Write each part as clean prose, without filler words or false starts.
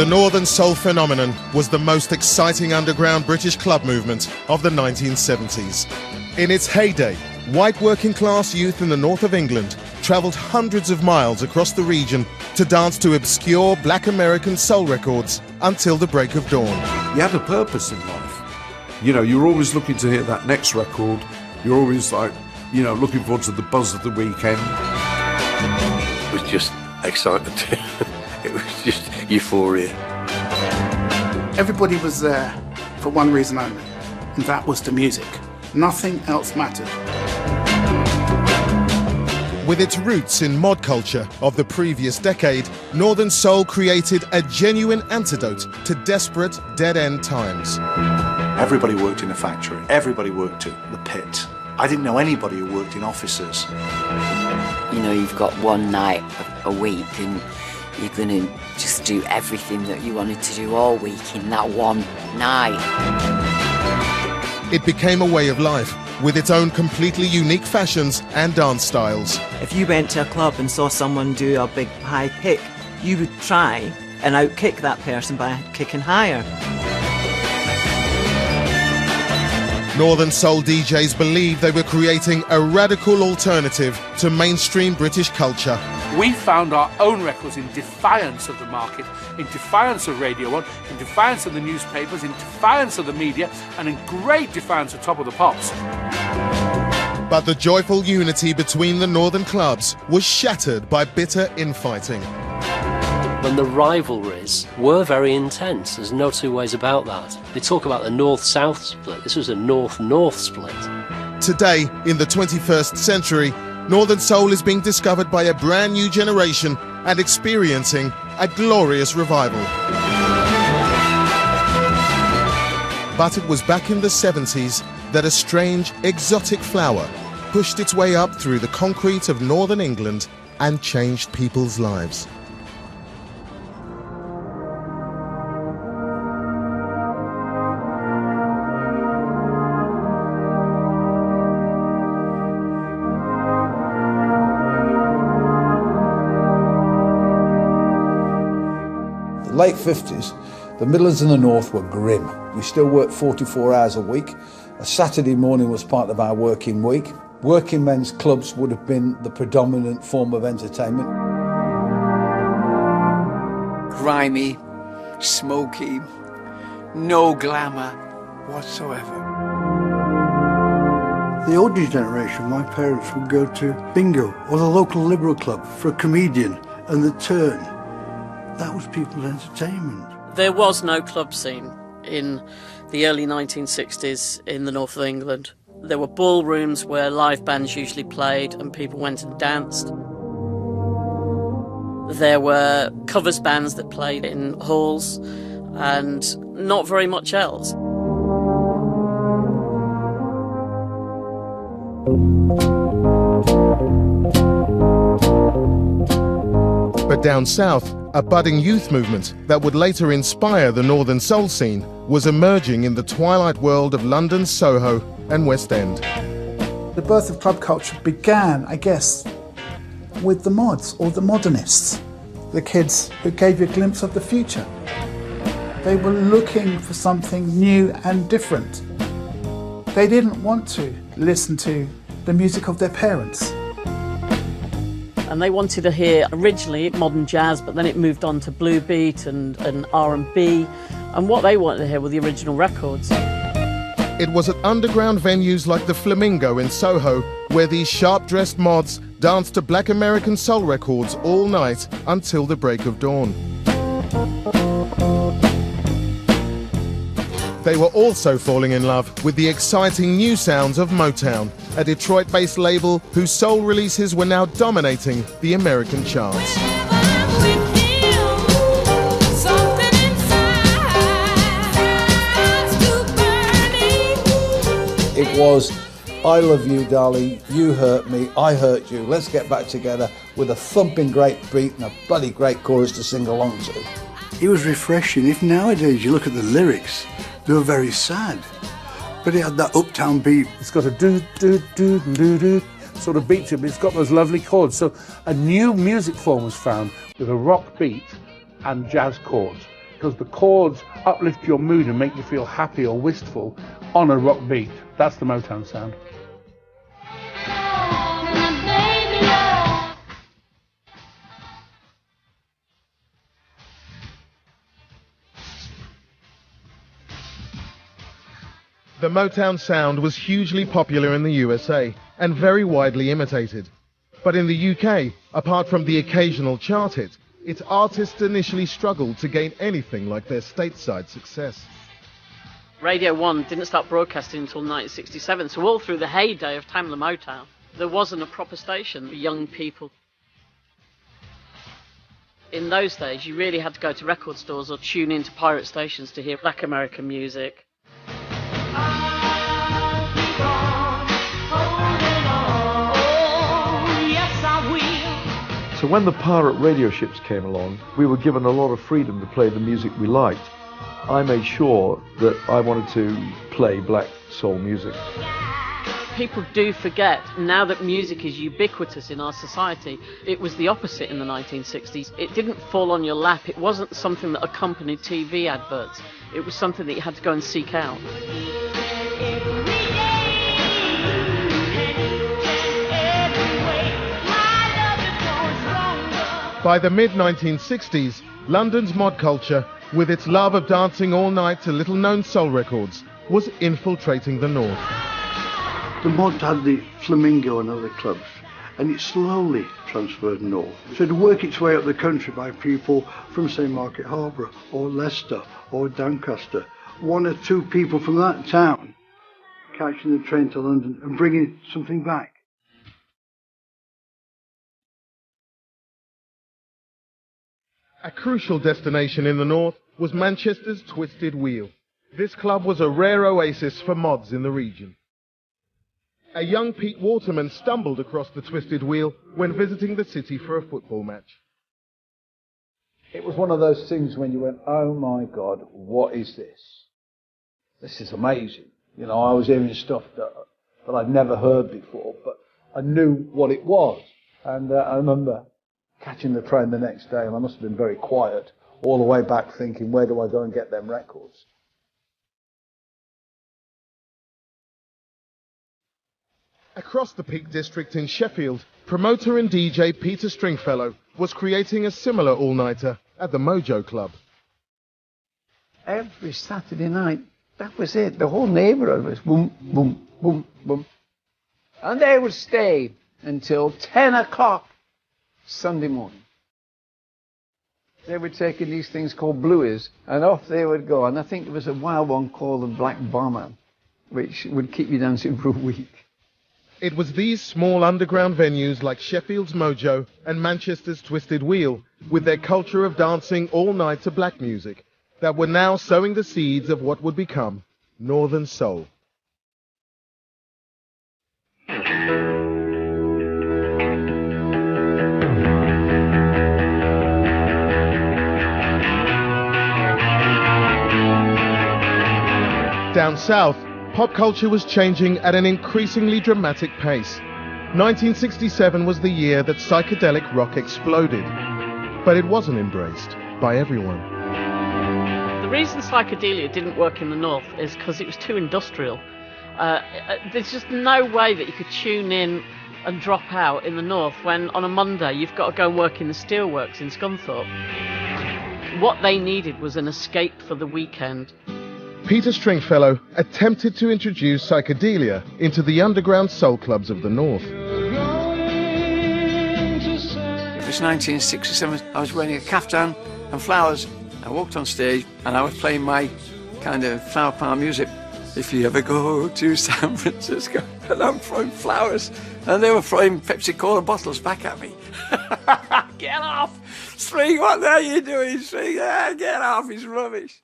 The Northern Soul phenomenon was the most exciting underground British club movement of the 1970s. In its heyday, white working-class youth in the north of England travelled hundreds of miles across the region to dance to obscure black American soul records until the break of dawn. You had a purpose in life. You know, you're always looking to hear that next record. You're always like, you know, looking forward to the buzz of the weekend. It was just excitement. It was just euphoria. Everybody was there for one reason only, and that was the music. Nothing else mattered. With its roots in mod culture of the previous decade, Northern Soul created a genuine antidote to desperate, dead-end times. Everybody worked in a factory. Everybody worked at the pit. I didn't know anybody who worked in offices. You know, you've got one night a week and you're going to just do everything that you wanted to do all week in that one night. It became a way of life, with its own completely unique fashions and dance styles. If you went to a club and saw someone do a big high kick, you would try and outkick that person by kicking higher. Northern Soul DJs believed they were creating a radical alternative to mainstream British culture. We found our own records in defiance of the market, in defiance of Radio 1, in defiance of the newspapers, in defiance of the media, and in great defiance of Top of the Pops. But the joyful unity between the northern clubs was shattered by bitter infighting. And the rivalries were very intense, there's no two ways about that. They talk about the north-south split. This was a north-north split. Today, in the 21st century, Northern Soul is being discovered by a brand new generation and experiencing a glorious revival. But it was back in the 70s that a strange, exotic flower pushed its way up through the concrete of northern England and changed people's lives. Late 50s, the Midlands and the North were grim. We still worked 44 hours a week. A Saturday morning was part of our working week. Working men's clubs would have been the predominant form of entertainment. Grimy, smoky, no glamour whatsoever. The older generation, my parents would go to bingo or the local Liberal club for a comedian and the turn. That was people's entertainment. There was no club scene in the early 1960s in the north of England. There were ballrooms where live bands usually played and people went and danced. There were covers bands that played in halls and not very much else. But down south, a budding youth movement that would later inspire the Northern Soul scene was emerging in the twilight world of London's Soho and West End. The birth of club culture began, I guess, with the mods or the modernists, the kids who gave you a glimpse of the future. They were looking for something new and different. They didn't want to listen to the music of their parents. And they wanted to hear originally modern jazz, but then it moved on to blue beat and R&B. And what they wanted to hear were the original records. It was at underground venues like the Flamingo in Soho where these sharp-dressed mods danced to black American soul records all night until the break of dawn. They were also falling in love with the exciting new sounds of Motown, a Detroit-based label whose soul releases were now dominating the American charts. It was, I love you, darling, you hurt me, I hurt you, let's get back together, with a thumping great beat and a bloody great chorus to sing along to. It was refreshing. If nowadays you look at the lyrics, they were very sad. But it had that uptown beat. It's got a do-do-do-do-do sort of beat to it, but it's got those lovely chords. So a new music form was found with a rock beat and jazz chords. because the chords uplift your mood and make you feel happy or wistful on a rock beat. That's the Motown sound. The Motown sound was hugely popular in the USA and very widely imitated. But in the UK, apart from the occasional chart hit, its artists initially struggled to gain anything like their stateside success. Radio 1 didn't start broadcasting until 1967, so all through the heyday of Tamla Motown, there wasn't a proper station for young people. In those days, you really had to go to record stores or tune into pirate stations to hear black American music. So when the pirate radio ships came along, we were given a lot of freedom to play the music we liked. I made sure that I wanted to play black soul music. People do forget, now that music is ubiquitous in our society, it was the opposite in the 1960s. It didn't fall on your lap. It wasn't something that accompanied TV adverts. It was something that you had to go and seek out. By the mid-1960s, London's mod culture, with its love of dancing all night to little-known soul records, was infiltrating the North. The mod had the Flamingo and other clubs, and it slowly transferred north. So to work its way up the country by people from, say, Market Harborough, or Leicester, or Doncaster, one or two people from that town catching the train to London and bringing something back. A crucial destination in the north was Manchester's Twisted Wheel. This club was a rare oasis for mods in the region. A young Pete Waterman stumbled across the Twisted Wheel when visiting the city for a football match. It was one of those things when you went, oh my God, what is this? This is amazing. You know, I was hearing stuff that I'd never heard before, but I knew what it was. And I remember catching the train the next day, and I must have been very quiet all the way back thinking, where do I go and get them records? Across the Peak District in Sheffield, promoter and DJ Peter Stringfellow was creating a similar all-nighter at the Mojo Club. Every Saturday night, that was it. The whole neighbourhood was boom, boom, boom, boom. And they would stay until 10 o'clock Sunday morning. They were taking these things called blueies, and off they would go. And I think there was a wild one called the Black Bomber, which would keep you dancing for a week. It was these small underground venues like Sheffield's Mojo and Manchester's Twisted Wheel, with their culture of dancing all night to black music, that were now sowing the seeds of what would become Northern Soul. Down south, pop culture was changing at an increasingly dramatic pace. 1967 was the year that psychedelic rock exploded, but it wasn't embraced by everyone. The reason psychedelia didn't work in the north is because it was too industrial. There's just no way that you could tune in and drop out in the north when on a Monday you've got to go and work in the steelworks in Scunthorpe. What they needed was an escape for the weekend. Peter Stringfellow attempted to introduce psychedelia into the underground soul clubs of the north. It was 1967. I was wearing a caftan and flowers. I walked on stage and I was playing my kind of flower power music. If you ever go to San Francisco, and I'm throwing flowers, and they were throwing Pepsi Cola bottles back at me. Get off! String, what are you doing, String? Get off, it's rubbish.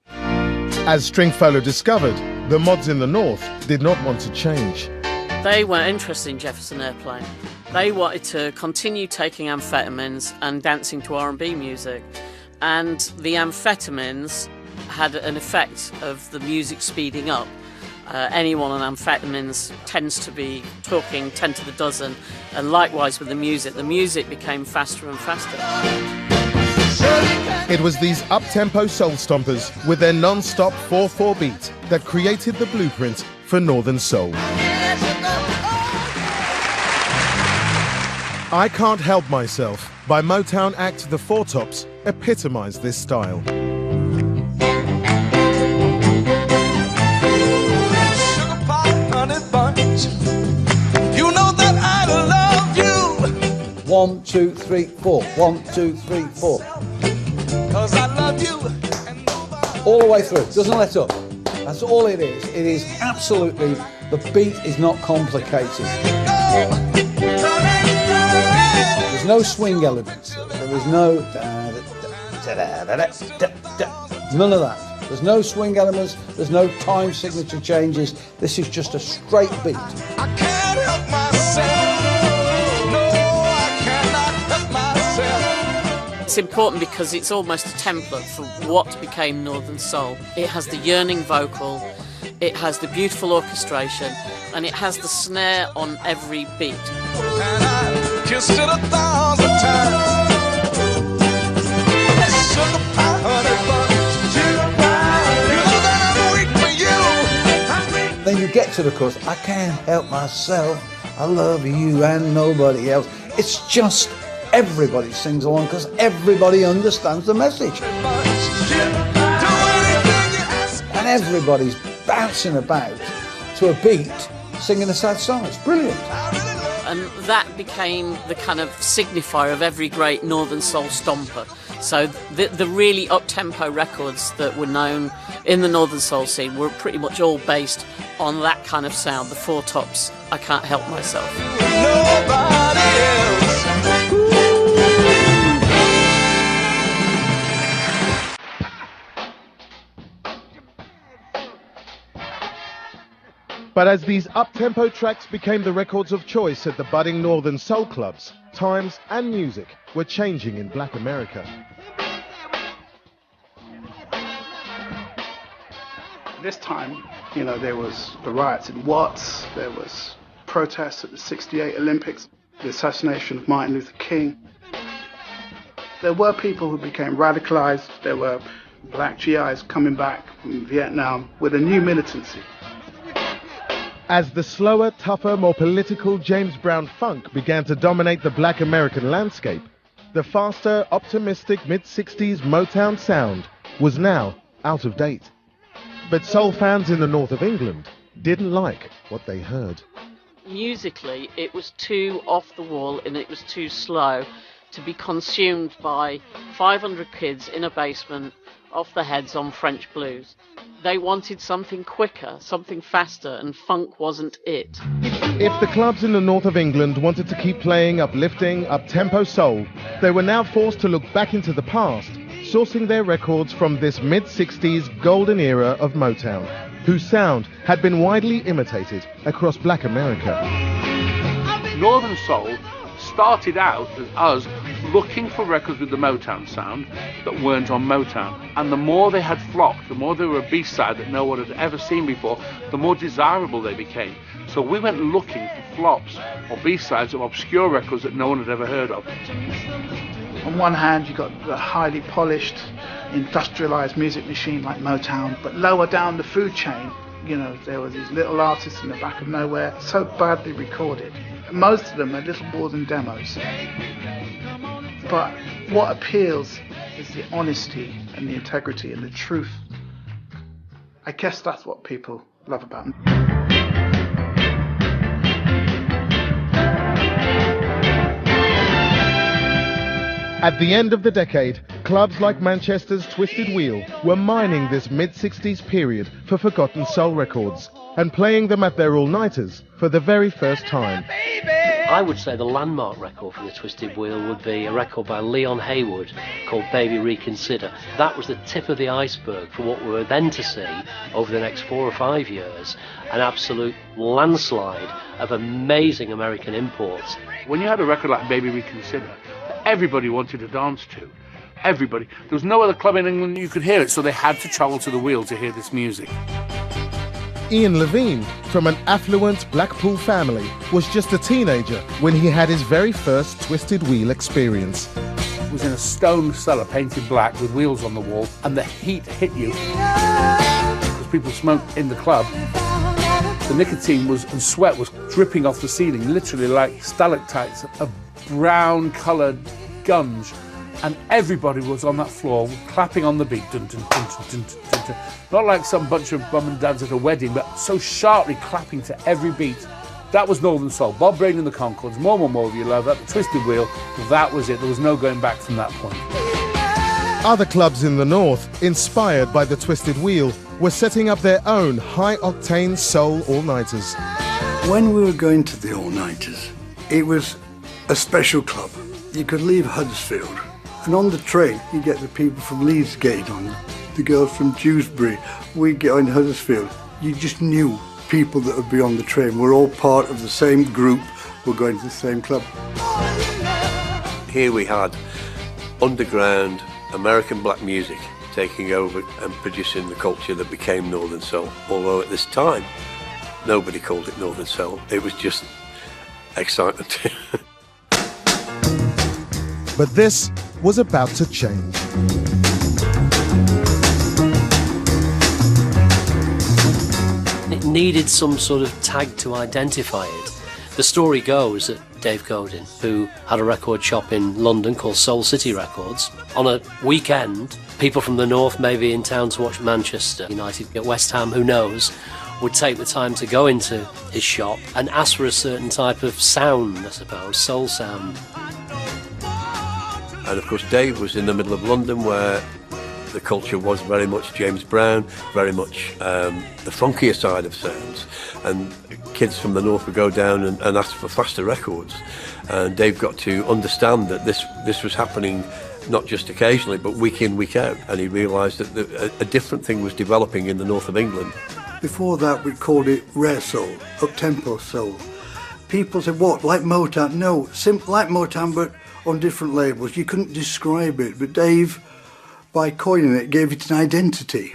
As Stringfellow discovered, the mods in the north did not want to change. They weren't interested in Jefferson Airplane. They wanted to continue taking amphetamines and dancing to R&B music. And the amphetamines had an effect of the music speeding up. Anyone on amphetamines tends to be talking 10 to the dozen, and likewise with the music became faster and faster. It was these up-tempo soul stompers with their non-stop 4/4 beat that created the blueprint for Northern Soul. I Can't Help Myself by Motown act The Four Tops epitomised this style. You know that I love you. 1, 2, 3, 4. 1, 2, 3, 4. 'Cause I love you. All the way through. Doesn't let up. That's all it is. It is absolutely, the beat is not complicated. There's no swing elements. There is no none of that. There's no swing elements. There's no time signature changes. This is just a straight beat. I can't help myself. No, I cannot help myself. It's important because it's almost a template for what became Northern Soul. It has the yearning vocal, it has the beautiful orchestration, and it has the snare on every beat. And I kissed it 1,000 times. Sugar pie, honey buns, sugar pie. You know that I'm weak for you. Then you get to the chorus. I can't help myself. I love you and nobody else. It's just everybody sings along because everybody understands the message. And everybody's bouncing about to a beat, singing a sad song. It's brilliant. And that became the kind of signifier of every great Northern Soul stomper. So the really up-tempo records that were known in the Northern Soul scene were pretty much all based on that kind of sound. The Four Tops, I Can't Help Myself. Nobody else. But as these up-tempo tracks became the records of choice at the budding Northern Soul clubs, times and music were changing in Black America. This time, you know, there was the riots in Watts, there was protests at the '68 Olympics, the assassination of Martin Luther King. There were people who became radicalized. There were black GIs coming back from Vietnam with a new militancy. As the slower, tougher, more political James Brown funk began to dominate the Black American landscape, the faster, optimistic mid-60s Motown sound was now out of date. But soul fans in the north of England didn't like what they heard. Musically, it was too off the wall and it was too slow to be consumed by 500 kids in a basement off their heads on French blues. They wanted something quicker, something faster, and funk wasn't it. If the clubs in the north of England wanted to keep playing uplifting, up-tempo soul, they were now forced to look back into the past, sourcing their records from this mid-60s golden era of Motown, whose sound had been widely imitated across Black America. Northern Soul started out as us looking for records with the Motown sound that weren't on Motown. And the more they had flopped, the more they were a B-side that no one had ever seen before, the more desirable they became. So we went looking for flops or B-sides of obscure records that no one had ever heard of. On one hand, you got the highly polished, industrialized music machine like Motown, but lower down the food chain, you know, there were these little artists in the back of nowhere, so badly recorded. Most of them are little more than demos. But what appeals is the honesty and the integrity and the truth. I guess that's what people love about them. At the end of the decade, clubs like Manchester's Twisted Wheel were mining this mid-60s period for forgotten soul records and playing them at their all-nighters for the very first time. I would say the landmark record for the Twisted Wheel would be a record by Leon Haywood called Baby Reconsider. That was the tip of the iceberg for what we were then to see over the next 4 or 5 years, an absolute landslide of amazing American imports. When you had a record like Baby Reconsider, everybody wanted to dance to. Everybody. There was no other club in England you could hear it, so they had to travel to the Wheel to hear this music. Ian Levine, from an affluent Blackpool family, was just a teenager when he had his very first Twisted Wheel experience. was in a stone cellar painted black with wheels on the wall, and the heat hit you. Because people smoked in the club, the nicotine and sweat was dripping off the ceiling, literally like stalactites of brown-coloured gunge. And everybody was on that floor clapping on the beat. Dun, dun, dun, dun, dun, dun, dun. Not like some bunch of mum and dads at a wedding, but so sharply clapping to every beat. That was Northern Soul. Bob Brain and the Concords, More of Your Love, at the Twisted Wheel. That was it. There was no going back from that point. Other clubs in the North, inspired by the Twisted Wheel, were setting up their own high-octane soul all-nighters. When we were going to the all-nighters, it was a special club. You could leave Huddersfield, and on the train, you get the people from Leedsgate on, the girls from Dewsbury. We'd get on Huddersfield. You just knew people that would be on the train. We're all part of the same group. We're going to the same club. Here we had underground American black music taking over and producing the culture that became Northern Soul. Although at this time, nobody called it Northern Soul. It was just excitement. But this was about to change. It needed some sort of tag to identify it. The story goes that Dave Godin, who had a record shop in London called Soul City Records, on a weekend, people from the north, maybe in town to watch Manchester United at West Ham, who knows, would take the time to go into his shop and ask for a certain type of sound, I suppose, soul sound. And of course Dave was in the middle of London, where the culture was very much James Brown, very much the funkier side of sounds, and kids from the north would go down and ask for faster records. And Dave got to understand that this was happening not just occasionally, but week in, week out, and he realised that a different thing was developing in the north of England. Before that, we called it rare soul, up-tempo soul. People said, what, like Motown? No, like Motown, but on different labels. You couldn't describe it, but Dave, by coining it, gave it an identity.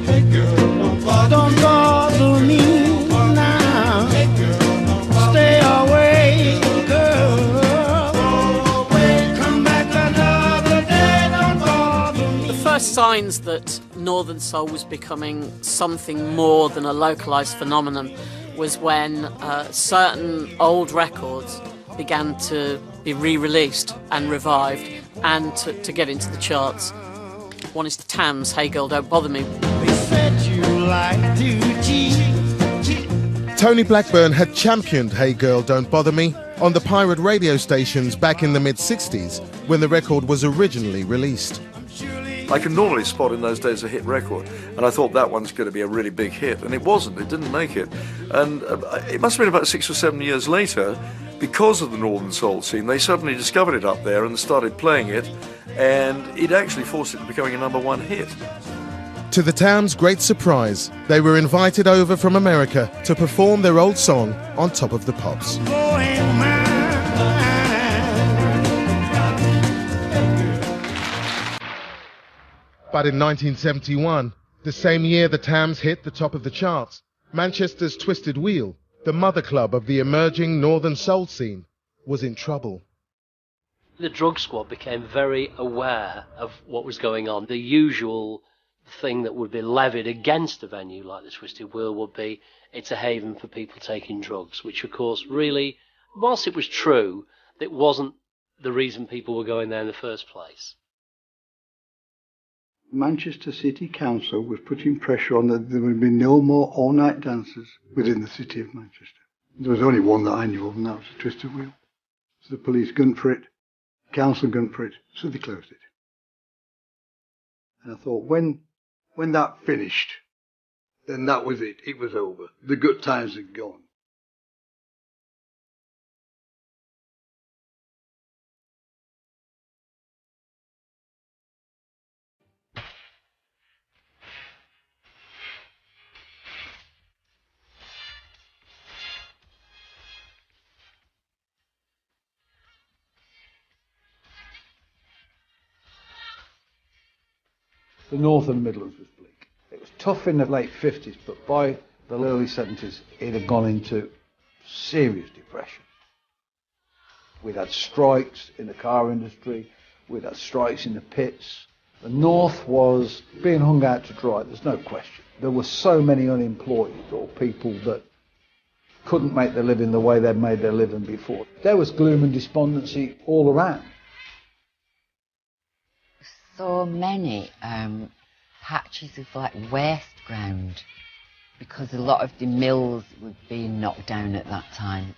Hey girl, don't bother me now. Hey girl, stay away, girl. Go away, come back another day, don't bother me. The first signs that Northern Soul was becoming something more than a localised phenomenon was when certain old records began to be re-released and revived and to get into the charts. One is the Tams, Hey Girl Don't Bother Me. They said you like to cheat. Tony Blackburn had championed Hey Girl Don't Bother Me on the pirate radio stations back in the mid-60s when the record was originally released. I could normally spot in those days a hit record, and I thought that one's going to be a really big hit, and it wasn't. It didn't make it. And it must have been about 6 or 7 years later, because of the Northern Soul scene, they suddenly discovered it up there and started playing it, and it actually forced it to becoming a #1 hit. To the Tams' great surprise, they were invited over from America to perform their old song on Top of the Pops. But in 1971, the same year the Tams hit the top of the charts, Manchester's Twisted Wheel, the mother club of the emerging Northern Soul scene, was in trouble. The drug squad became very aware of what was going on. The usual thing that would be levied against a venue like the Twisted Wheel would be it's a haven for people taking drugs, which of course really, whilst it was true, it wasn't the reason people were going there in the first place. Manchester City Council was putting pressure on that there would be no more all-night dances within the city of Manchester. There was only one that I knew of, and that was the Twisted Wheel. So the police gunned for it, the council gunned for it, so they closed it. And I thought, when that finished, then that was it. It was over. The good times had gone. The north of the Midlands was bleak. It was tough in the late 50s, but by the early 70s, it had gone into serious depression. We'd had strikes in the car industry, we'd had strikes in the pits. The North was being hung out to dry, there's no question. There were so many unemployed, or people that couldn't make their living the way they'd made their living before. There was gloom and despondency all around. So many patches of like waste ground, because a lot of the mills were being knocked down at that time.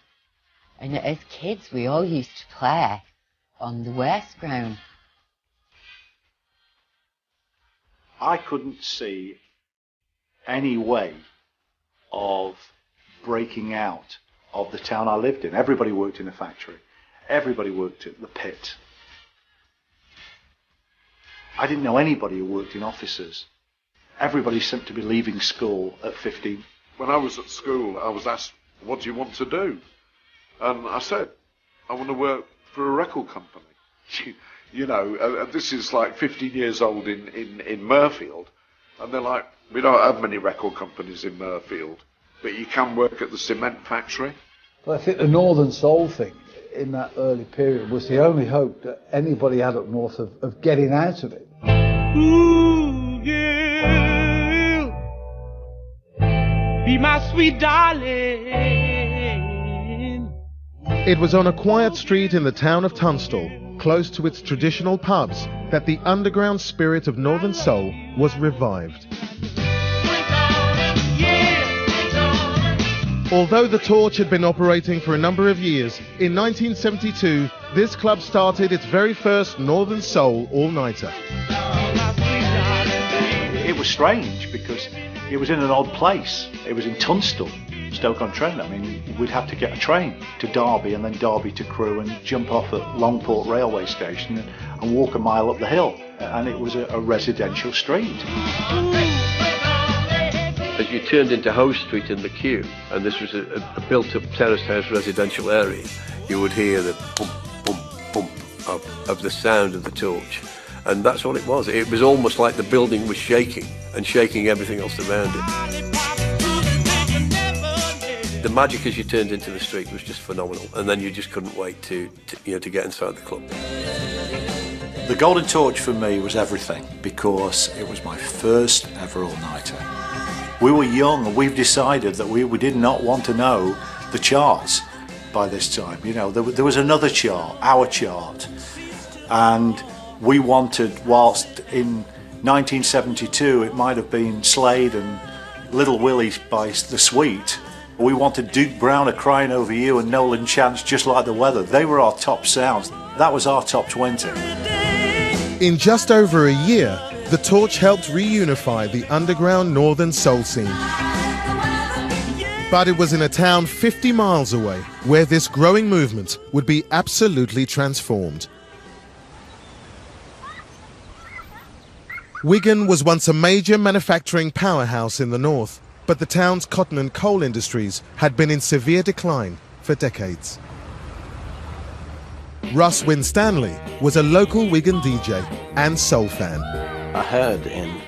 And as kids, we all used to play on the waste ground. I couldn't see any way of breaking out of the town I lived in. Everybody worked in a factory. Everybody worked at the pit. I didn't know anybody who worked in offices. Everybody seemed to be leaving school at 15. When I was at school, I was asked, what do you want to do? And I said, I want to work for a record company. You know, this is like 15 years old in Mirfield. And they're like, we don't have many record companies in Mirfield, but you can work at the cement factory. But I think the Northern Soul thing in that early period was the only hope that anybody had up north of getting out of it. Ooh, girl, be my sweet darling. It was on a quiet street in the town of Tunstall, close to its traditional pubs, that the underground spirit of Northern Soul was revived. Although the Torch had been operating for a number of years, in 1972, this club started its very first Northern Soul all-nighter. It was strange because it was in an odd place. It was in Tunstall, Stoke-on-Trent. I mean, we'd have to get a train to Derby and then Derby to Crewe and jump off at Longport railway station and walk a mile up the hill. And it was a residential street. As you turned into Hoe Street in the queue, and this was a built-up terraced house residential area, you would hear the bump, bump, bump of the sound of the Torch. And that's what it was. It was almost like the building was shaking, and shaking everything else around it. The magic as you turned into the street was just phenomenal, and then you just couldn't wait to get inside the club. The Golden Torch for me was everything, because it was my first ever all-nighter. We were young, and we've decided that we did not want to know the charts by this time. You know, there was another chart, our chart, and we wanted, whilst in 1972 it might have been Slade and Little Willie by The Sweet, we wanted Duke Browner, Crying Over You, and Nolan Chance, Just Like the Weather. They were our top sounds. That was our top 20. In just over a year, the Torch helped reunify the underground Northern Soul scene. But it was in a town 50 miles away where this growing movement would be absolutely transformed. Wigan was once a major manufacturing powerhouse in the north, but the town's cotton and coal industries had been in severe decline for decades. Russ Winstanley was a local Wigan DJ and soul fan. I heard in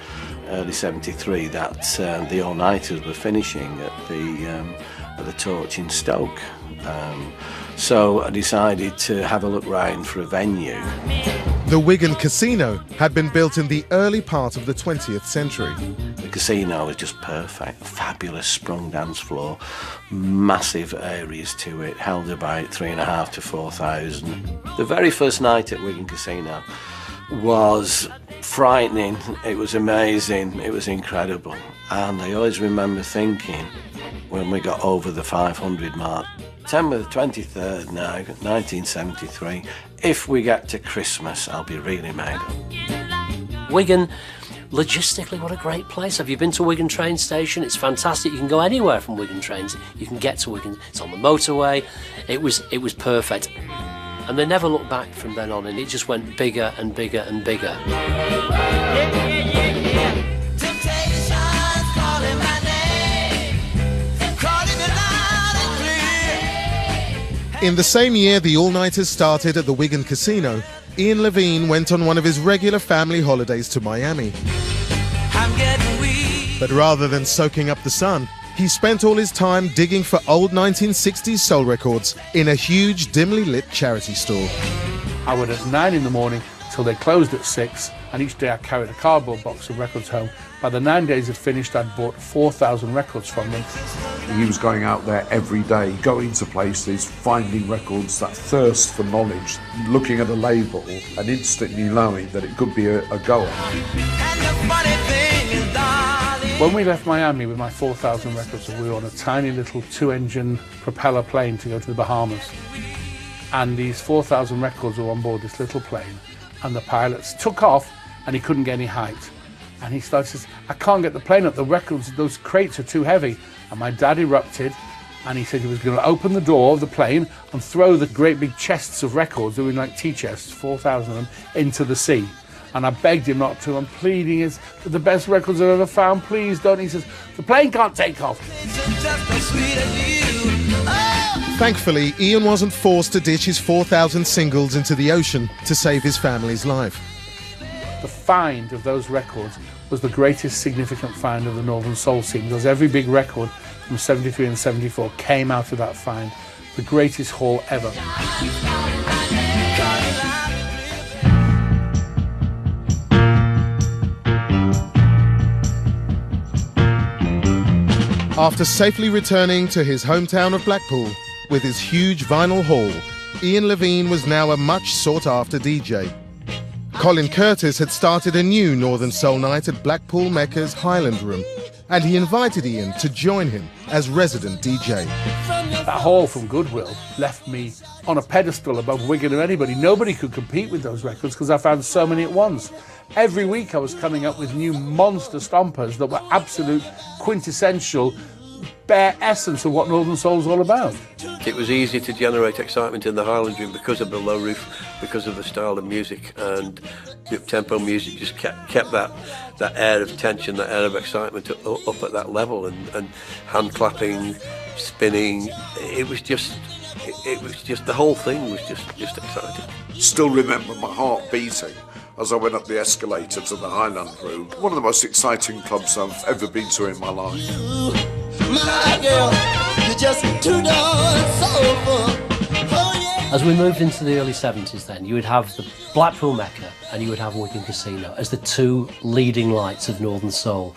early '73 that the all-nighters were finishing at the Torch in Stoke. So I decided to have a look round for a venue. The Wigan Casino had been built in the early part of the 20th century. The casino was just perfect, fabulous sprung dance floor, massive areas to it, held about 3,500 to 4,000. The very first night at Wigan Casino was frightening, it was amazing, it was incredible. And I always remember thinking, when we got over the 500 mark, September the 23rd now, 1973, if we get to Christmas, I'll be really made up. Wigan, logistically, what a great place. Have you been to Wigan train station? It's fantastic. You can go anywhere from Wigan trains. You can get to Wigan. It's on the motorway. It was perfect. And they never looked back from then on, and it just went bigger and bigger and bigger. In the same year the all-nighters started at the Wigan Casino, Ian Levine went on one of his regular family holidays to Miami. But rather than soaking up the sun, he spent all his time digging for old 1960s soul records in a huge, dimly lit charity store. I would at 9 in the morning till they closed at 6, and each day I carried a cardboard box of records home. By the 9 days had finished, I'd bought 4,000 records from them. He was going out there every day, going to places, finding records, that thirst for knowledge, looking at a label and instantly knowing that it could be a goer. When we left Miami with my 4,000 records, we were on a tiny little 2-engine propeller plane to go to the Bahamas. And these 4,000 records were on board this little plane, and the pilots took off and he couldn't get any height. And he says, I can't get the plane up, the records, those crates are too heavy. And my dad erupted, and he said he was going to open the door of the plane and throw the great big chests of records, they were like tea chests, 4,000 of them, into the sea. And I begged him not to. I'm pleading, it's the best records I've ever found, please don't. He says, the plane can't take off. Thankfully, Ian wasn't forced to ditch his 4,000 singles into the ocean to save his family's life. The find of those records was the greatest significant find of the Northern Soul scene, because every big record from 73 and 74 came out of that find. The greatest haul ever. After safely returning to his hometown of Blackpool with his huge vinyl haul, Ian Levine was now a much sought-after DJ. Colin Curtis had started a new Northern Soul night at Blackpool Mecca's Highland Room, and he invited Ian to join him as resident DJ. That haul from Goodwill left me on a pedestal above Wigan or anybody. Nobody could compete with those records because I found so many at once. Every week I was coming up with new monster stompers that were absolute quintessential bare essence of what Northern Soul's all about. It was easy to generate excitement in the Highland Room because of the low roof, because of the style of music, and the up-tempo music just kept that air of tension, that air of excitement up at that level, and hand clapping, spinning. It was just the whole thing was just exciting. Still remember my heart beating as I went up the escalator to the Highland Room. One of the most exciting clubs I've ever been to in my life. My girl, you're just too darn soulful. Oh, yeah. As we moved into the early 70s then, you would have the Blackpool Mecca and you would have Wigan Casino as the two leading lights of Northern Soul.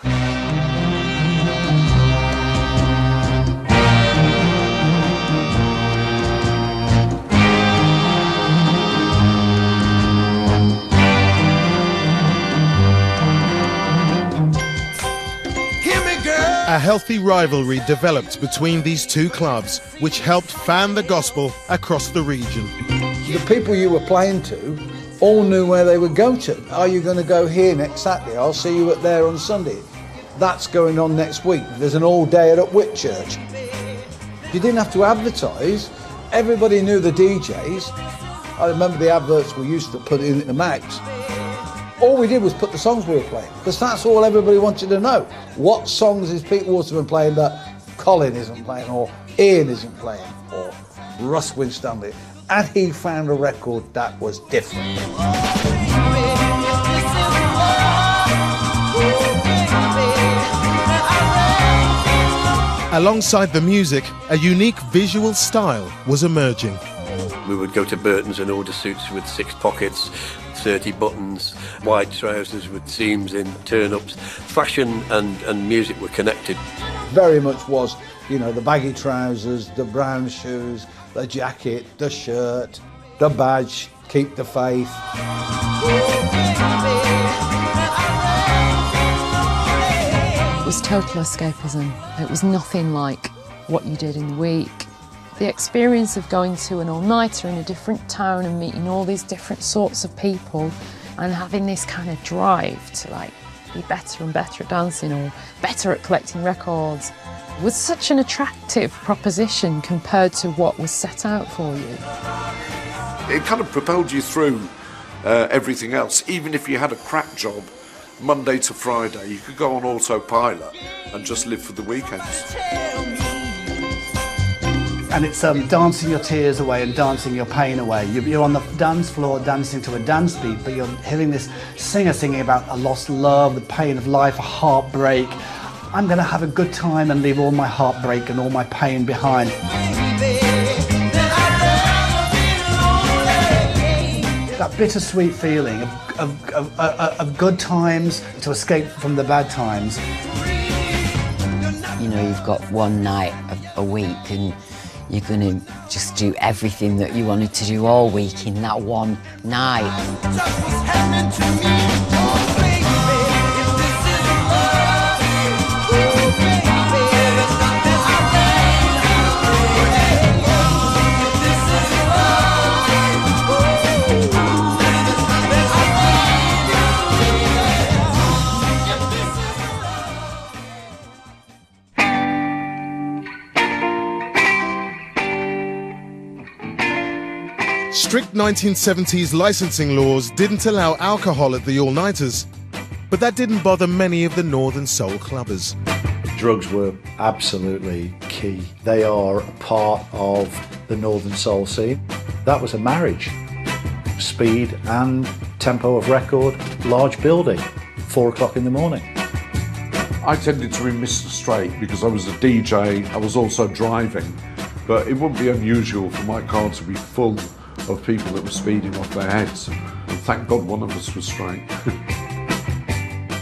A healthy rivalry developed between these two clubs, which helped fan the gospel across the region. The people you were playing to all knew where they would go to. Are you going to go here next Saturday? I'll see you at there on Sunday. That's going on next week. There's an all-day at Whitchurch. You didn't have to advertise. Everybody knew the DJs. I remember the adverts we used to put in the mags. All we did was put the songs we were playing, because that's all everybody wanted to know. What songs is Pete Waterman playing that Colin isn't playing, or Ian isn't playing, or Russ Winstanley? And he found a record that was different. Alongside the music, a unique visual style was emerging. We would go to Burton's and order suits with 6 pockets, 30 buttons, wide trousers with seams in, turn-ups. Fashion and music were connected. Very much was, you know, the baggy trousers, the brown shoes, the jacket, the shirt, the badge, keep the faith. It was total escapism. It was nothing like what you did in the week. The experience of going to an all-nighter in a different town and meeting all these different sorts of people and having this kind of drive to like be better and better at dancing or better at collecting records was such an attractive proposition compared to what was set out for you. It kind of propelled you through everything else. Even if you had a crap job Monday to Friday, you could go on autopilot and just live for the weekends. And it's dancing your tears away and dancing your pain away. You're on the dance floor dancing to a dance beat, but you're hearing this singer singing about a lost love, the pain of life, a heartbreak, I'm going to have a good time and leave all my heartbreak and all my pain behind. That bittersweet feeling of good times to escape from the bad times. You know, you've got one night a week and you're going to just do everything that you wanted to do all week in that one night. Strict 1970s licensing laws didn't allow alcohol at the all-nighters, but that didn't bother many of the Northern Soul clubbers. Drugs were absolutely key. They are a part of the Northern Soul scene. That was a marriage. Speed and tempo of record, large building, 4 o'clock in the morning. I tended to be Mr. Straight because I was a DJ, I was also driving, but it wouldn't be unusual for my car to be full of people that were speeding off their heads, and thank God one of us was straight.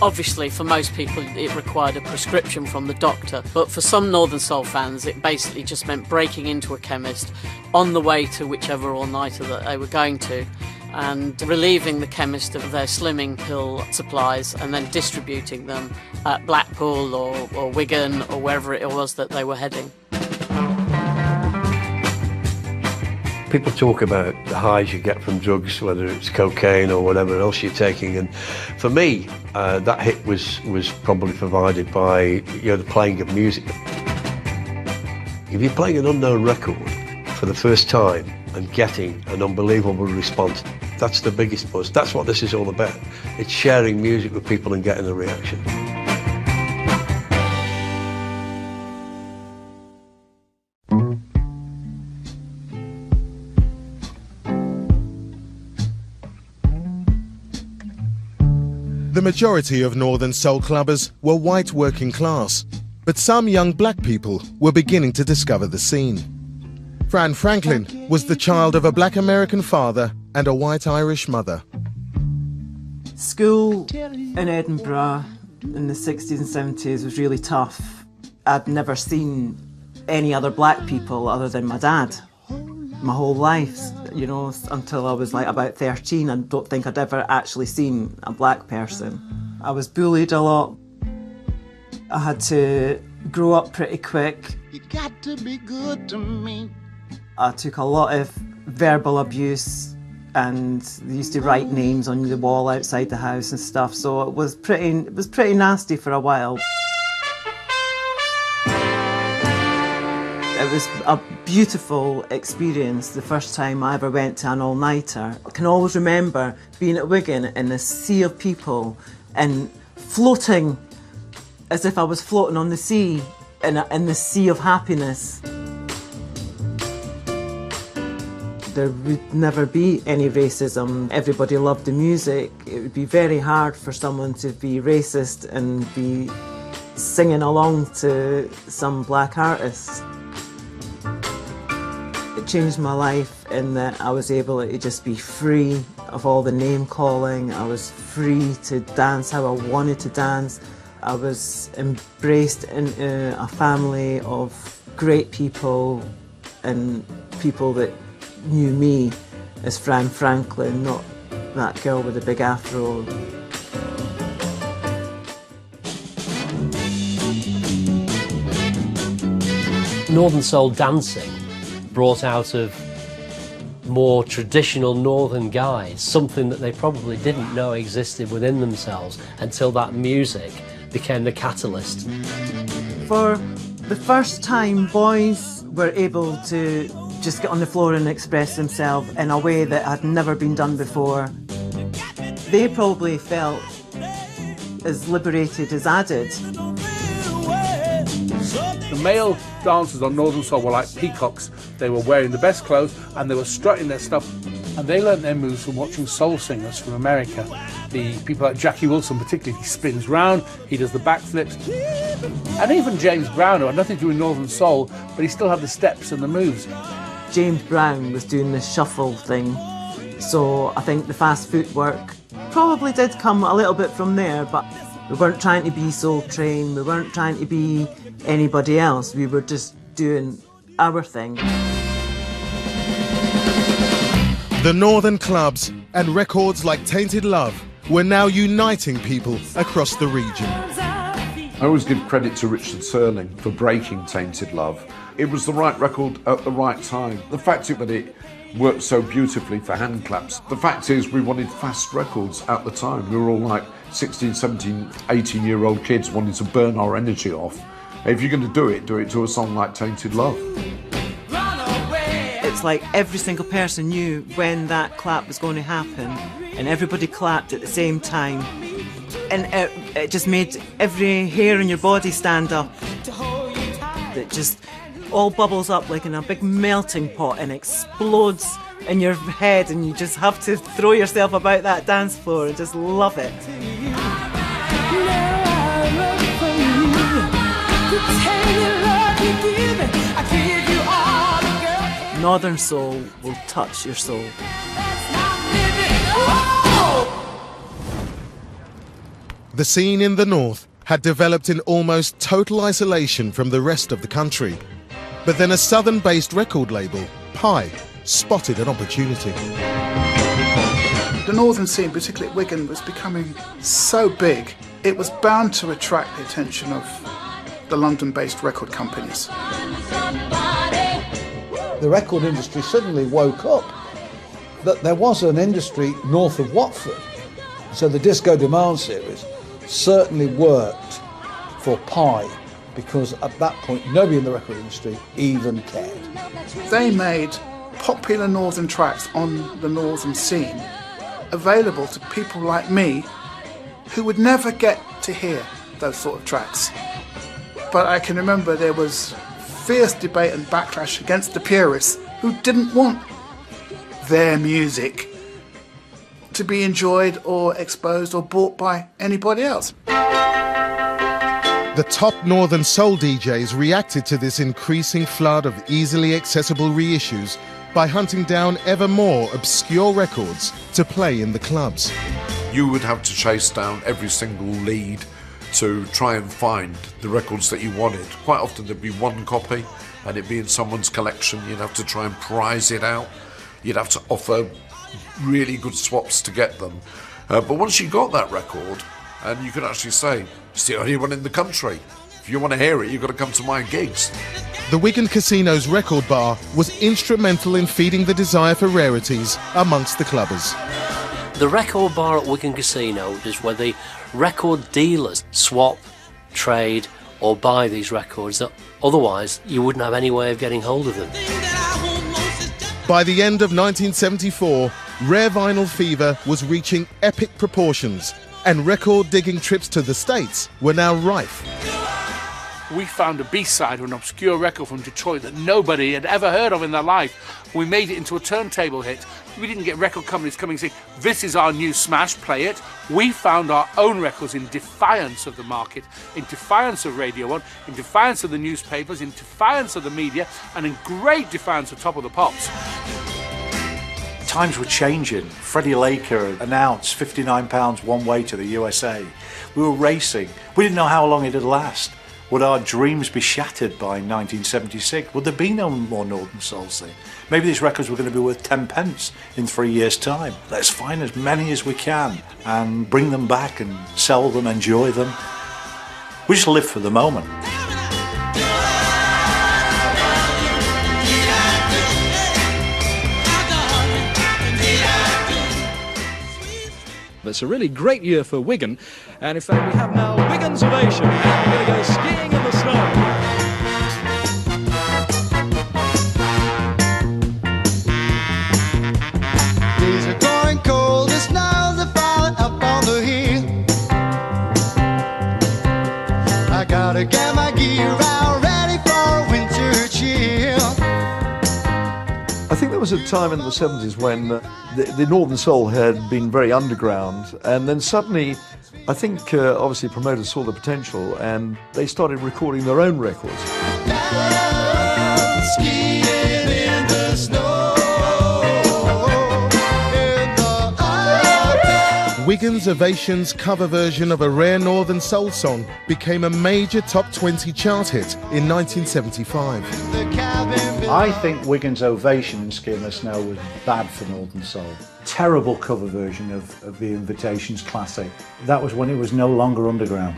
Obviously, for most people, it required a prescription from the doctor, but for some Northern Soul fans, it basically just meant breaking into a chemist on the way to whichever all-nighter that they were going to, and relieving the chemist of their slimming pill supplies, and then distributing them at Blackpool or Wigan or wherever it was that they were heading. People talk about the highs you get from drugs, whether it's cocaine or whatever else you're taking, and for me, that hit was probably provided by the playing of music. If you're playing an unknown record for the first time and getting an unbelievable response, that's the biggest buzz. That's what this is all about. It's sharing music with people and getting a reaction. The majority of Northern Soul clubbers were white working class, but some young black people were beginning to discover the scene. Fran Franklin was the child of a black American father and a white Irish mother. School in Edinburgh in the 60s and 70s was really tough. I'd never seen any other black people other than my dad my whole life, until I was like about 13. I don't think I'd ever actually seen a black person. I was bullied a lot. I had to grow up pretty quick. You got to be good to me. I took a lot of verbal abuse, and they used to write names on the wall outside the house and stuff, so it was pretty nasty for a while. It was a beautiful experience the first time I ever went to an all-nighter. I can always remember being at Wigan in a sea of people and floating as if I was floating on the sea in the sea of happiness. There would never be any racism. Everybody loved the music. It would be very hard for someone to be racist and be singing along to some black artists. It changed my life in that I was able to just be free of all the name calling. I was free to dance how I wanted to dance. I was embraced into a family of great people and people that knew me as Fran Franklin, not that girl with the big afro. Northern Soul dancing brought out of more traditional northern guys something that they probably didn't know existed within themselves until that music became the catalyst. For the first time, boys were able to just get on the floor and express themselves in a way that had never been done before. They probably felt as liberated as I did. The male dancers on Northern Soul were like peacocks. They were wearing the best clothes and they were strutting their stuff And they learnt their moves from watching soul singers from America. The people like Jackie Wilson particularly, he spins round, he does the backflips. And even James Brown, who had nothing to do with Northern Soul, but he still had the steps and the moves. James Brown was doing the shuffle thing, so I think the fast footwork probably did come a little bit from there, but we weren't trying to be Soul Train, we weren't trying to be anybody else, we were just doing our thing. The Northern clubs and records like Tainted Love were now uniting people across the region. I always give credit to Richard Serling for breaking Tainted Love. It was the right record at the right time. The fact that it worked so beautifully for hand claps. The fact is we wanted fast records at the time. We were all like 16, 17, 18-year-old kids wanting to burn our energy off. If you're going to do it to a song like Tainted Love. It's like every single person knew when that clap was going to happen, and everybody clapped at the same time, and it just made every hair in your body stand up. It just all bubbles up like in a big melting pot and explodes in your head, and you just have to throw yourself about that dance floor and just love it. Northern Soul will touch your soul. The scene in the north had developed in almost total isolation from the rest of the country. But then a southern-based record label, Pi, spotted an opportunity. The northern scene, particularly at Wigan, was becoming so big, it was bound to attract the attention of the London-based record companies. The record industry suddenly woke up that there was an industry north of Watford. So the Disco Demand series certainly worked for Pi, because at that point nobody in the record industry even cared. They made popular northern tracks on the northern scene available to people like me who would never get to hear those sort of tracks. But I can remember there was fierce debate and backlash against the purists who didn't want their music to be enjoyed or exposed or bought by anybody else. The top Northern Soul DJs reacted to this increasing flood of easily accessible reissues by hunting down ever more obscure records to play in the clubs. You would have to chase down every single lead to try and find the records that you wanted. Quite often there'd be one copy and it'd be in someone's collection. You'd have to try and prize it out. You'd have to offer really good swaps to get them. But once you got that record, and you could actually say, it's the only one in the country. If you want to hear it, you've got to come to my gigs. The Wigan Casino's record bar was instrumental in feeding the desire for rarities amongst the clubbers. The record bar at Wigan Casino is where the record dealers swap, trade or buy these records that otherwise you wouldn't have any way of getting hold of them. By the end of 1974, rare vinyl fever was reaching epic proportions, and record-digging trips to the States were now rife. We found a B-side of an obscure record from Detroit that nobody had ever heard of in their life. We made it into a turntable hit. We didn't get record companies coming and saying, this is our new smash, play it. We found our own records in defiance of the market, in defiance of Radio 1, in defiance of the newspapers, in defiance of the media, and in great defiance of Top of the Pops. Times were changing. Freddie Laker announced £59 one way to the USA. We were racing. We didn't know how long it'd last. Would our dreams be shattered by 1976? Would there be no more Northern Soul scene? Maybe these records were going to be worth 10 pence in 3 years' time. Let's find as many as we can and bring them back and sell them, enjoy them. We just live for the moment. It's a really great year for Wigan, and in fact we have now Wigan's ovation, and we're going to go skiing in the snow. Days are going cold, the snows are falling up on the hill. I gotta get my gear out ready for a winter chill. I think there was a time in the 70s when the Northern Soul had been very underground, and then suddenly, I think obviously promoters saw the potential and they started recording their own records. Wigan's Ovation's cover version of a rare Northern Soul song became a major top 20 chart hit in 1975. I think Wigan's Ovation in Skin Us Now was bad for Northern Soul. Terrible cover version of the Invitations classic. That was when it was no longer underground.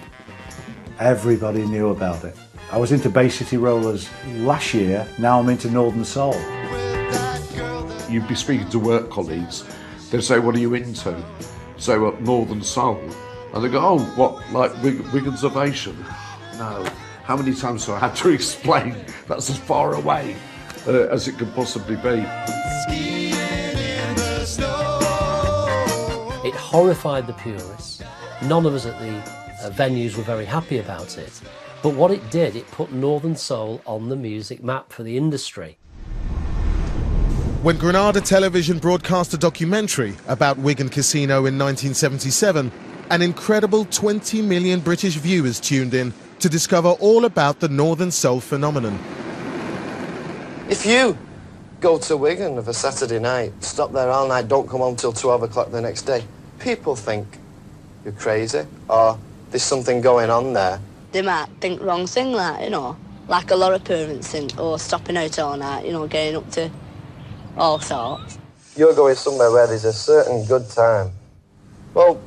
Everybody knew about it. I was into Bay City Rollers last year, now I'm into Northern Soul. You'd be speaking to work colleagues, they'd say, what are you into? So Northern Soul, and they go, oh, what, like Wigan's Ovation? No. How many times have I had to explain that's as far away as it could possibly be? It horrified the purists. None of us at the venues were very happy about it. But what it did, it put Northern Soul on the music map for the industry. When Granada Television broadcast a documentary about Wigan Casino in 1977, an incredible 20 million British viewers tuned in to discover all about the Northern Soul phenomenon. If you go to Wigan of a Saturday night, stop there all night, don't come home till 12 o'clock the next day, people think you're crazy or there's something going on there. They might think wrong thing, like, you know, like a lot of parents think, or stopping out all night, you know, getting up to all sorts. You're going somewhere where there's a certain good time. Well,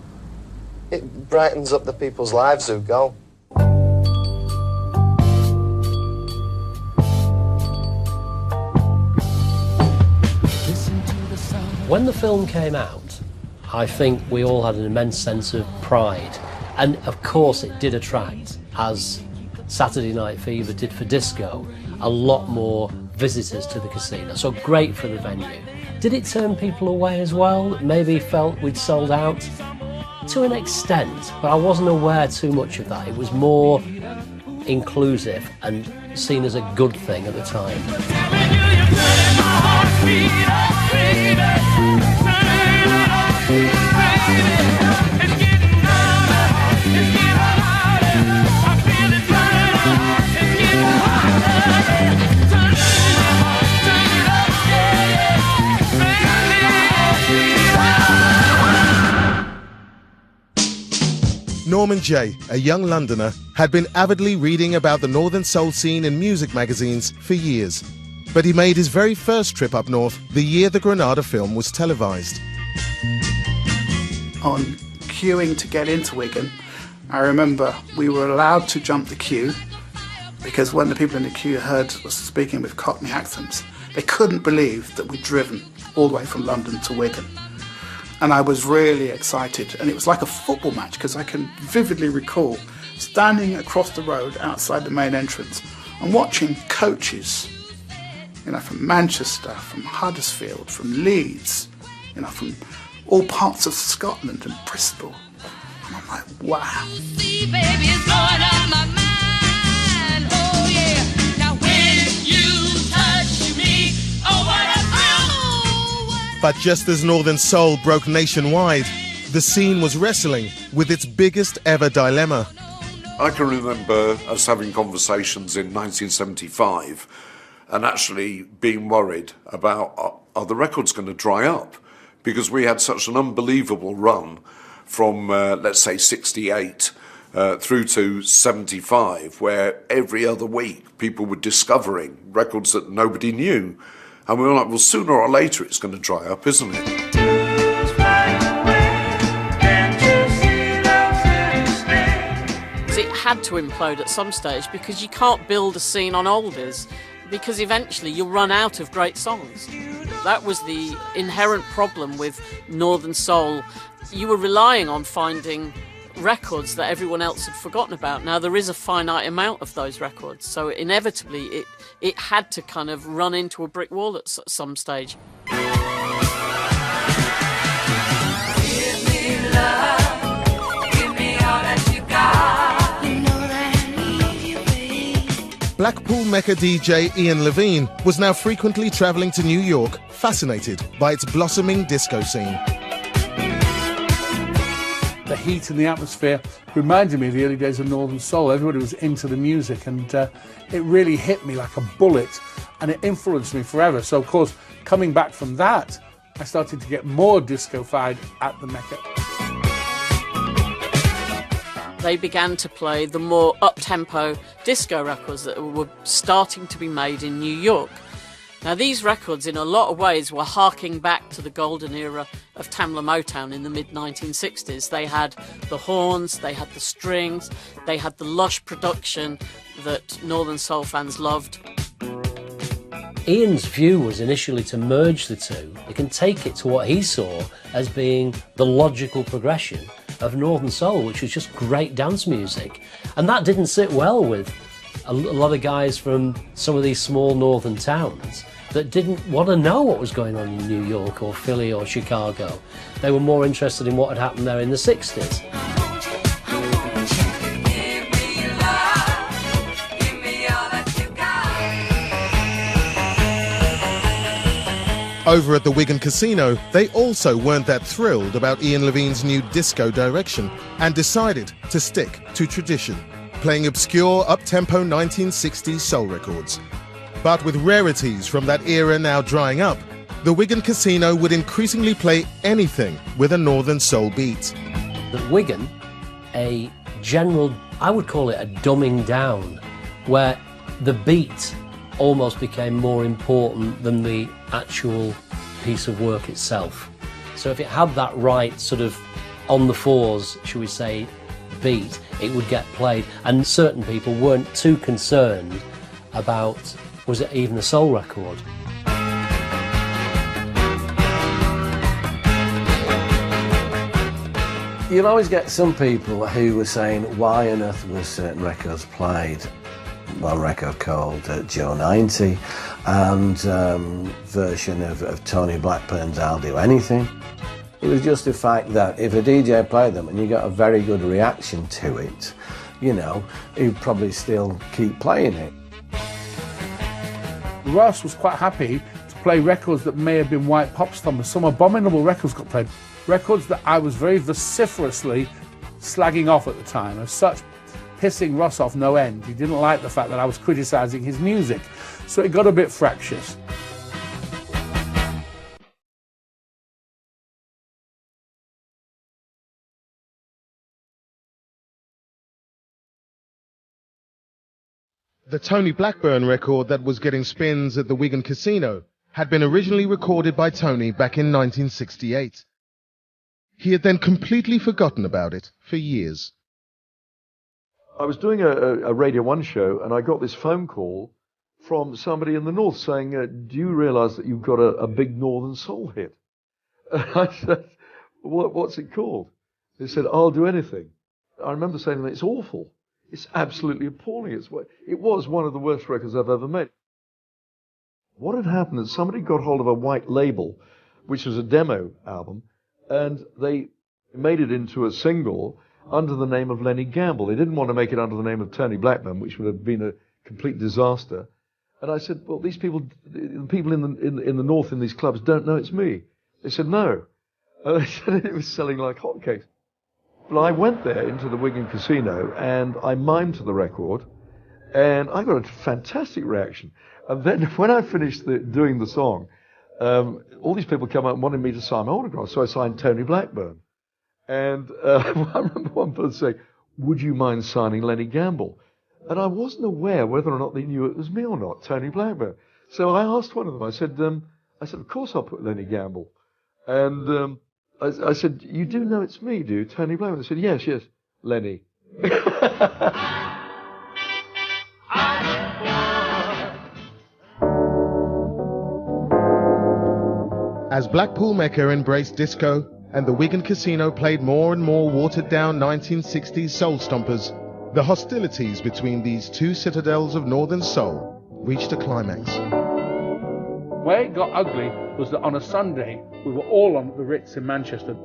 it brightens up the people's lives who go. When the film came out, I think we all had an immense sense of pride. And of course it did attract, as Saturday Night Fever did for disco, a lot more visitors to the casino. So great for the venue. Did it turn people away as well? Maybe felt we'd sold out? To an extent, but I wasn't aware too much of that. It was more inclusive and seen as a good thing at the time. Norman Jay, a young Londoner, had been avidly reading about the Northern Soul scene in music magazines for years. But he made his very first trip up north the year the Granada film was televised. On queuing to get into Wigan, I remember we were allowed to jump the queue because when the people in the queue heard us speaking with Cockney accents, they couldn't believe that we'd driven all the way from London to Wigan. And I was really excited, and it was like a football match because I can vividly recall standing across the road outside the main entrance and watching coaches, you know, from Manchester, from Huddersfield, from Leeds, you know, from all parts of Scotland and Bristol. And I'm like, wow. See, baby, it's going on my mind. Oh, yeah. Now when you touch me, oh, what a thrill. But just as Northern Soul broke nationwide, the scene was wrestling with its biggest ever dilemma. I can remember us having conversations in 1975 and actually being worried about, are the records going to dry up? Because we had such an unbelievable run from, let's say, 68 through to 75, where every other week people were discovering records that nobody knew. And we were like, well, sooner or later it's going to dry up, isn't it? It had to implode at some stage because you can't build a scene on oldies because eventually you'll run out of great songs. That was the inherent problem with Northern Soul. You were relying on finding records that everyone else had forgotten about. Now there is a finite amount of those records, so inevitably it had to kind of run into a brick wall at some stage. Blackpool Mecca DJ Ian Levine was now frequently travelling to New York, fascinated by its blossoming disco scene. The heat and the atmosphere reminded me of the early days of Northern Soul. Everybody was into the music, and it really hit me like a bullet, and it influenced me forever. So, of course, coming back from that, I started to get more disco-fied at the Mecca. They began to play the more up-tempo disco records that were starting to be made in New York. Now, these records, in a lot of ways, were harking back to the golden era of Tamla Motown in the mid-1960s. They had the horns, they had the strings, they had the lush production that Northern Soul fans loved. Ian's view was initially to merge the two. You can take it to what he saw as being the logical progression of Northern Soul, which was just great dance music. And that didn't sit well with a lot of guys from some of these small northern towns that didn't want to know what was going on in New York or Philly or Chicago. They were more interested in what had happened there in the 60s. Over at the Wigan Casino, they also weren't that thrilled about Ian Levine's new disco direction and decided to stick to tradition, playing obscure up-tempo 1960s soul records. But with rarities from that era now drying up, the Wigan Casino would increasingly play anything with a Northern Soul beat. At Wigan, a general, I would call it a dumbing down, where the beat almost became more important than the actual piece of work itself. So if it had that right sort of on the fours, should we say, beat, it would get played, and certain people weren't too concerned about, was it even a soul record? You'll always get some people who were saying, why on earth were certain records played? One record called Joe 90 and version of Tony Blackburn's I'll Do Anything. It was just the fact that if a DJ played them and you got a very good reaction to it, you know, he'd probably still keep playing it. Ross was quite happy to play records that may have been white pop stompers. Some abominable records got played. Records that I was very vociferously slagging off at the time, as such, pissing Ross off no end. He didn't like the fact that I was criticising his music, so it got a bit fractious. The Tony Blackburn record that was getting spins at the Wigan Casino had been originally recorded by Tony back in 1968. He had then completely forgotten about it for years. I was doing a Radio 1 show, and I got this phone call from somebody in the north saying, do you realise that you've got a big Northern Soul hit? And I said, what's it called? They said, I'll Do Anything. I remember saying to them, it's awful. It's absolutely appalling. It was one of the worst records I've ever made. What had happened is somebody got hold of a white label, which was a demo album, and they made it into a single under the name of Lenny Gamble. They didn't want to make it under the name of Tony Blackburn, which would have been a complete disaster. And I said, well, these people, the people in the north in these clubs don't know it's me. They said, no. And they said it was selling like hotcakes. But I went there into the Wigan Casino and I mimed to the record, and I got a fantastic reaction. And then when I finished doing the song, all these people come up and wanted me to sign my autograph, so I signed Tony Blackburn. And I remember one person saying, would you mind signing Lenny Gamble? And I wasn't aware whether or not they knew it was me or not, Tony Blackburn. So I asked one of them, I said, of course I'll put Lenny Gamble. And I said, you do know it's me, do you, Tony Blackburn? They said, yes, Lenny. As Blackpool Mecca embraced disco and the Wigan Casino played more and more watered-down 1960s soul stompers, the hostilities between these two citadels of Northern Soul reached a climax. Where it got ugly was that on a Sunday, we were all on at the Ritz in Manchester.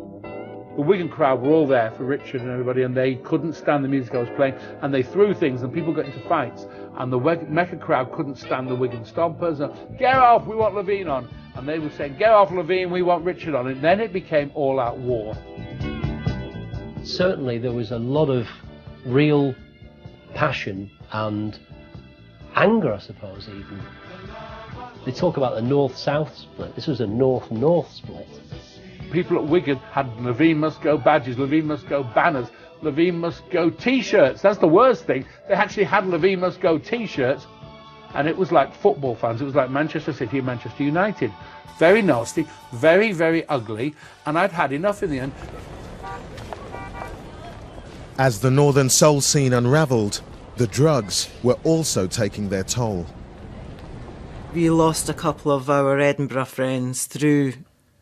The Wigan crowd were all there for Richard and everybody, and they couldn't stand the music I was playing, and they threw things, and people got into fights, and the Mecca crowd couldn't stand the Wigan stompers. Get off, we want Levine on. And they were saying, get off Levine, we want Richard on. And then it became all-out war. Certainly there was a lot of real passion and anger, I suppose, even. They talk about the North-South split. This was a North-North split. People at Wigan had Levine must go badges, Levine must go banners, Levine must go T-shirts. That's the worst thing. They actually had Levine must go T-shirts, and it was like football fans. It was like Manchester City and Manchester United. Very nasty, very, very ugly, and I'd had enough in the end. As the Northern Soul scene unravelled, the drugs were also taking their toll. We lost a couple of our Edinburgh friends through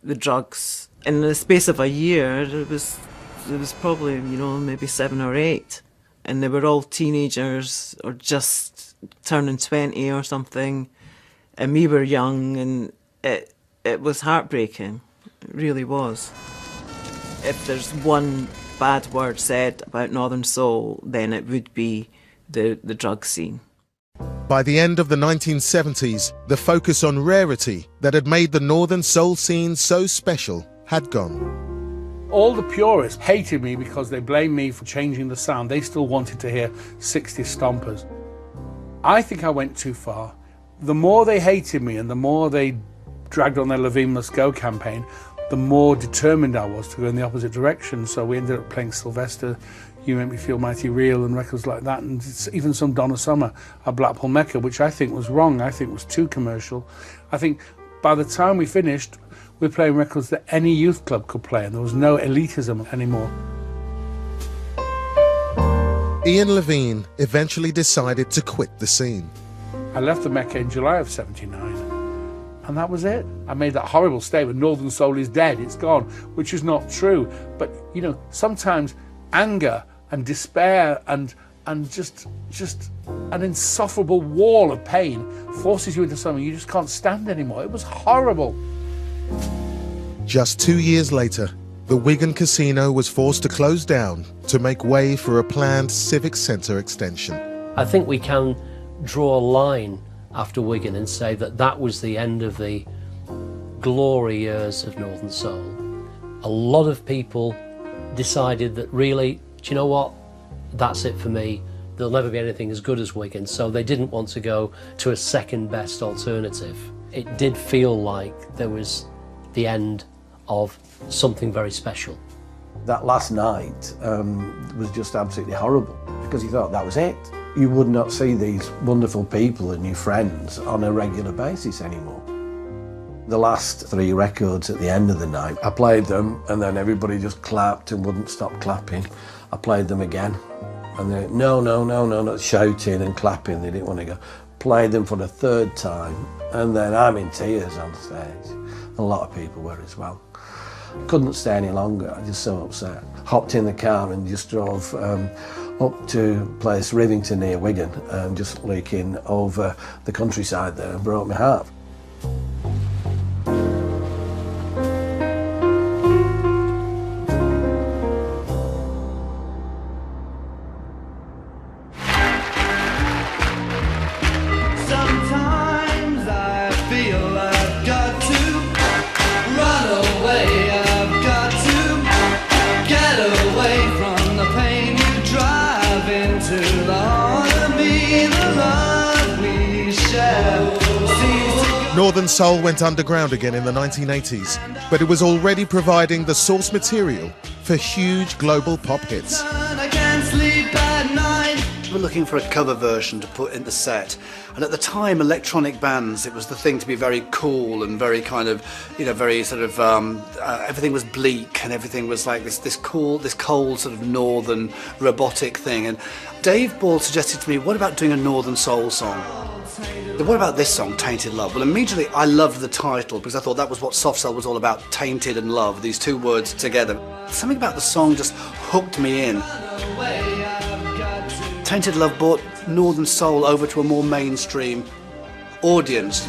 the drugs. In the space of a year, there was probably, maybe 7 or 8. And they were all teenagers or just turning 20 or something. And we were young, and it was heartbreaking. It really was. If there's one bad word said about Northern Soul, then it would be the drug scene. By the end of the 1970s, the focus on rarity that had made the Northern Soul scene so special had gone. All the purists hated me because they blamed me for changing the sound. They still wanted to hear 60s stompers. I think I went too far. The more they hated me and the more they dragged on their Levine Must Go campaign, the more determined I was to go in the opposite direction. So we ended up playing Sylvester, You Make Me Feel Mighty Real, and records like that, and even some Donna Summer at Blackpool Mecca, which I think was wrong. I think was too commercial. I think by the time we finished, we were playing records that any youth club could play, and there was no elitism anymore. Ian Levine eventually decided to quit the scene. I left the Mecca in July of '79, and that was it. I made that horrible statement, Northern Soul is dead, it's gone, which is not true. But, sometimes anger and despair and just an insufferable wall of pain forces you into something you just can't stand anymore. It was horrible. Just 2 years later, the Wigan Casino was forced to close down to make way for a planned civic centre extension. I think we can draw a line after Wigan and say that that was the end of the glory years of Northern Soul. A lot of people decided that really, do you know what, that's it for me. There'll never be anything as good as Wigan, so they didn't want to go to a second best alternative. It did feel like there was the end of something very special. That last night was just absolutely horrible, because you thought that was it. You would not see these wonderful people and your friends on a regular basis anymore. The last 3 records at the end of the night, I played them and then everybody just clapped and wouldn't stop clapping. I played them again and they no, shouting and clapping, they didn't want to go. Played them for the 3rd time and then I'm in tears on stage. A lot of people were as well. Couldn't stay any longer, I was just so upset. Hopped in the car and just drove up to a place, Rivington near Wigan, just looking over the countryside there and broke my heart. Sometimes I feel I've got to run away, I've got to get away from the pain you drive into the heart of me, the love we share. Northern Soul went underground again in the 1980s, but it was already providing the source material for huge global pop hits. I can't sleep at night. We were looking for a cover version to put in the set, and at the time electronic bands, it was the thing to be very cool and very kind of, very sort of, everything was bleak and everything was like this cold sort of northern robotic thing. And Dave Ball suggested to me, what about doing a Northern Soul song? What about this song, Tainted Love? Well, immediately I loved the title because I thought that was what Soft Cell was all about, tainted and love, these 2 words together. Something about the song just hooked me in. Tainted Love brought Northern Soul over to a more mainstream audience.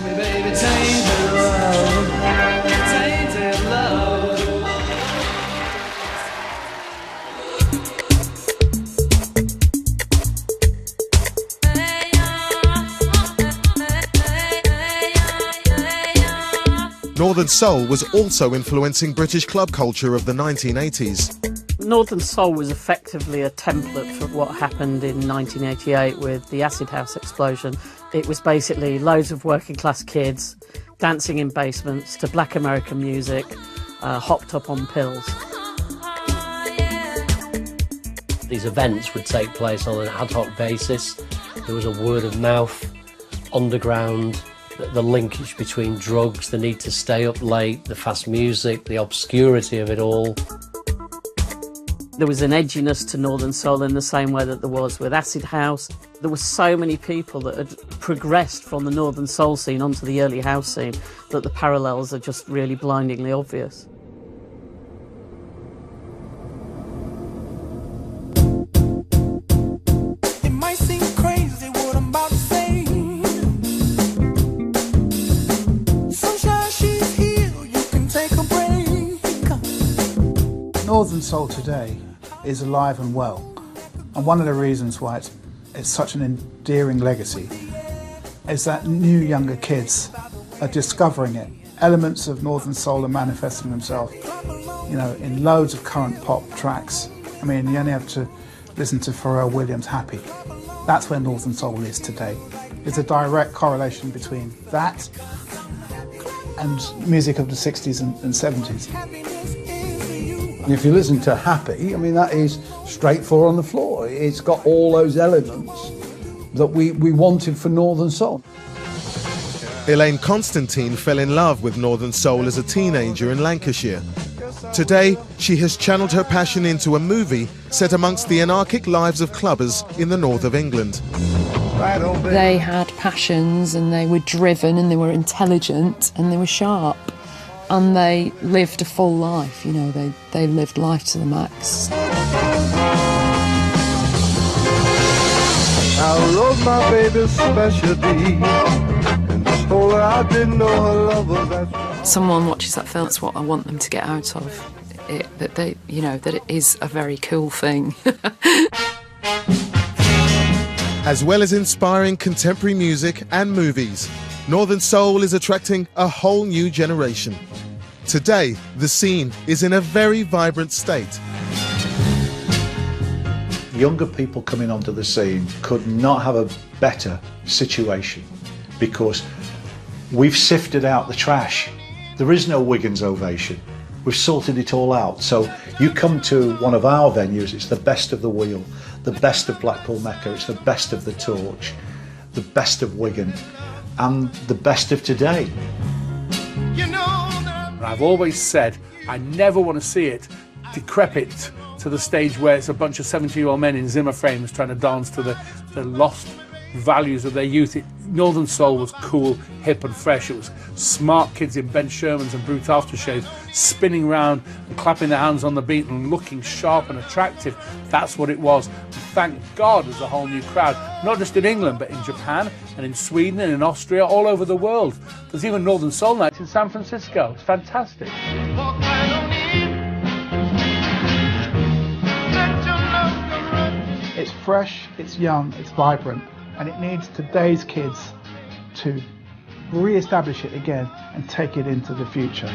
Northern Soul was also influencing British club culture of the 1980s. Northern Soul was effectively a template for what happened in 1988 with the acid house explosion. It was basically loads of working class kids dancing in basements to black American music, hopped up on pills. These events would take place on an ad hoc basis. There was a word of mouth, underground, the linkage between drugs, the need to stay up late, the fast music, the obscurity of it all. There was an edginess to Northern Soul in the same way that there was with acid house. There were so many people that had progressed from the Northern Soul scene onto the early house scene that the parallels are just really blindingly obvious. Northern Soul today is alive and well, and one of the reasons why it's such an endearing legacy is that new younger kids are discovering it. Elements of Northern Soul are manifesting themselves, you know, in loads of current pop tracks. I mean, you only have to listen to Pharrell Williams' Happy. That's where Northern Soul is today. There's a direct correlation between that and music of the 60s and 70s. If you listen to Happy, I mean, that is straight four on the floor. It's got all those elements that we wanted for Northern Soul. Elaine Constantine fell in love with Northern Soul as a teenager in Lancashire. Today, she has channeled her passion into a movie set amongst the anarchic lives of clubbers in the north of England. They had passions and they were driven and they were intelligent and they were sharp. And they lived a full life, you know, they lived life to the max. I love my baby's specialty, and just told her I didn't know her love was that. Someone watches that film, that's what I want them to get out of it, that they, you know, that it is a very cool thing. As well as inspiring contemporary music and movies, Northern Soul is attracting a whole new generation. Today, the scene is in a very vibrant state. Younger people coming onto the scene could not have a better situation because we've sifted out the trash. There is no Wigan's ovation. We've sorted it all out. So you come to one of our venues, it's the best of the Wheel, the best of Blackpool Mecca, it's the best of the Torch, the best of Wigan, and the best of today. I've always said I never want to see it decrepit to the stage where it's a bunch of 70-year-old men in Zimmer frames trying to dance to the lost values of their youth. Northern Soul was cool, hip and fresh. It was smart kids in Ben Shermans and Brute Aftershave spinning around and clapping their hands on the beat and looking sharp and attractive. That's what it was. Thank God there's a whole new crowd, not just in England, but in Japan and in Sweden and in Austria, all over the world. There's even Northern Soul nights in San Francisco. It's fantastic. It's fresh, it's young, it's vibrant, and it needs today's kids to re-establish it again and take it into the future.